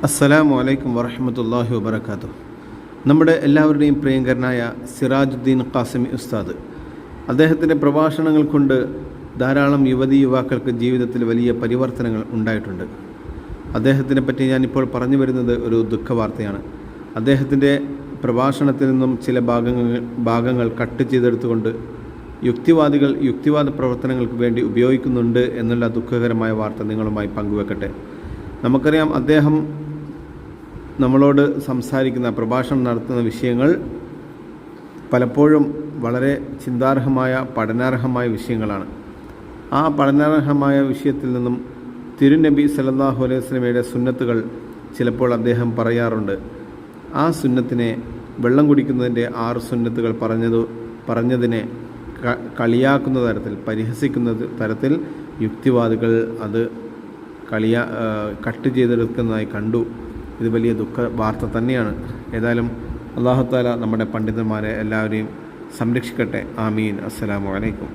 അസ്സലാമു അലൈക്കും വറഹ്മത്തുള്ളാഹി വബറകാതുഹു. നമ്മുടെ എല്ലാവരുടെയും പ്രിയങ്കരനായ സിറാജുദ്ദീൻ ഖാസിമി ഉസ്താദ്, അദ്ദേഹത്തിൻ്റെ പ്രഭാഷണങ്ങൾ കൊണ്ട് ധാരാളം യുവക്കൾക്ക് ജീവിതത്തിൽ വലിയ പരിവർത്തനങ്ങൾ ഉണ്ടായിട്ടുണ്ട്. അദ്ദേഹത്തിനെ പറ്റി ഞാനിപ്പോൾ പറഞ്ഞു വരുന്നത് ഒരു ദുഃഖവാർത്തയാണ്. അദ്ദേഹത്തിൻ്റെ പ്രഭാഷണത്തിൽ നിന്നും ചില ഭാഗങ്ങൾ കട്ട് ചെയ്തെടുത്തുകൊണ്ട് യുക്തിവാദ പ്രവർത്തനങ്ങൾക്ക് വേണ്ടി ഉപയോഗിക്കുന്നുണ്ട് എന്നുള്ള ദുഃഖകരമായ വാർത്ത നിങ്ങളുമായി പങ്കുവെക്കട്ടെ. നമുക്കറിയാം, അദ്ദേഹം നമ്മളോട് സംസാരിക്കുന്ന, പ്രഭാഷണം നടത്തുന്ന വിഷയങ്ങൾ പലപ്പോഴും വളരെ ചിന്താർഹമായ, പഠനാർഹമായ വിഷയങ്ങളാണ്. ആ പഠനാർഹമായ വിഷയത്തിൽ നിന്നും തിരുനബി സല്ലല്ലാഹു അലൈഹി വസല്ലമയുടെ സുന്നത്തുകൾ ചിലപ്പോൾ അദ്ദേഹം പറയാറുണ്ട്. ആ സുന്നത്തിനെ, വെള്ളം കുടിക്കുന്നതിൻ്റെ 6 സുന്നത്തുകൾ പറഞ്ഞതിനെ കളിയാക്കുന്ന തരത്തിൽ, പരിഹസിക്കുന്ന തരത്തിൽ യുക്തിവാദികൾ അത് കട്ട് ചെയ്തെടുക്കുന്നതായി കണ്ടു. ഇത് വലിയ ദുഃഖ വാർത്ത തന്നെയാണ്. ഏതായാലും അല്ലാഹു തആല നമ്മുടെ പണ്ഡിതന്മാരെ എല്ലാവരെയും സംരക്ഷിക്കട്ടെ. ആമീൻ. അസ്സലാമു അലൈക്കും.